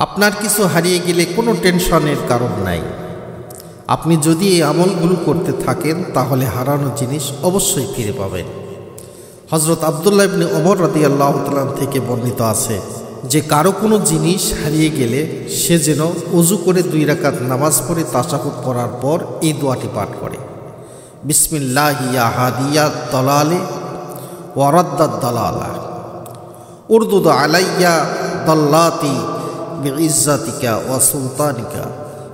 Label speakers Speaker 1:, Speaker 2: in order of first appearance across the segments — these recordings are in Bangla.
Speaker 1: আপনার কিছু হারিয়ে গেলে কোনো টেনশনের কারণ নাই। আপনি যদি এই আমলগুলো করতে থাকেন তাহলে হারানো জিনিস অবশ্যই ফিরে পাবেন। হযরত আব্দুল্লাহ ইবনে ওমর রাদিয়াল্লাহু তাআলা থেকে বর্ণিত আছে যে কারো কোনো জিনিস হারিয়ে গেলে সে যেন ওযু করে 2 রাকাত নামাজ পড়ে তাশাহুদ পড়ার পর এই দোয়াটি পাঠ করে, বিসমিল্লাহি ইয়া হাদিয়াত দালালে ওয়া রাদ্দাদ দালালা উরদুদ আলাইয়া দাল্লাতি বিইজ্জাতিকা ওয়া সুলতানিকা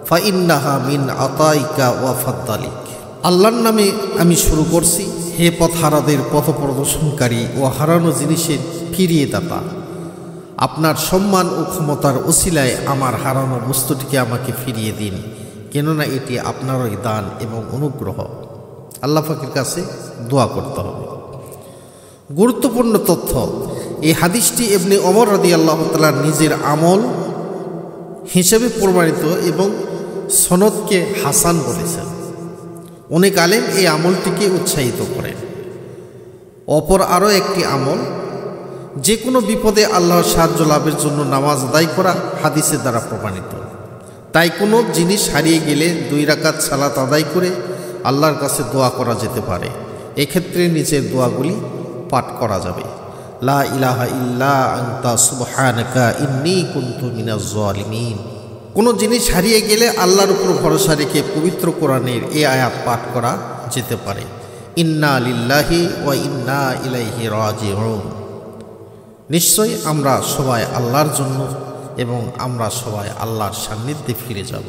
Speaker 1: ফাইন্নাহা মিন আতাইকা ওয়া ফাদ্দালিক। আল্লাহর নামে আমি শুরু করছি, হে পথহারাদের পথ প্রদর্শনকারী ও হারানো জিনিসের ফিরিয়ে দাতা, আপনার সম্মান ও ক্ষমতার ওসিলায় আমার হারানো বস্তুটিকে আমাকে ফিরিয়ে দিন, কেননা এটি আপনারই দান এবং অনুগ্রহ। আল্লাহ পাকের কাছে দোয়া করতে হবে। গুরুত্বপূর্ণ তথ্য, এই হাদিসটি ইবনে ওমর রাদিয়াল্লাহু তাআলা নিজের আমল হিসেবে প্রমাণিত এবং সনদকে হাসান বলেছেন। অনেক আলেম এই আমলটিকে উৎসাহিত করেন। অপর আরও একটি আমল, যে কোনো বিপদে আল্লাহর সাহায্য লাভের জন্য নামাজ আদায় করা হাদিসের দ্বারা প্রমাণিত। তাই কোনো জিনিস হারিয়ে গেলে 2 রাকাত সালাত আদায় করে আল্লাহর কাছে দোয়া করা যেতে পারে। এক্ষেত্রে নিচের দোয়াগুলি পাঠ করা যাবে, লা ইলাহা ইল্লা আনতা সুবহানাকা ইন্নী কুনতু মিনাজ জালিমিন। কোনো জিনিস হারিয়ে গেলে আল্লাহর উপর ভরসা রেখে পবিত্র কোরআনের এই আয়াত পাঠ করা যেতে পারে, ইন্না লিল্লাহি ওয়া ইন্না ইলাইহি রাজিউন। নিশ্চয়ই আমরা সবাই আল্লাহর জন্য এবং আমরা সবাই আল্লাহর সান্নিধ্যে ফিরে যাব।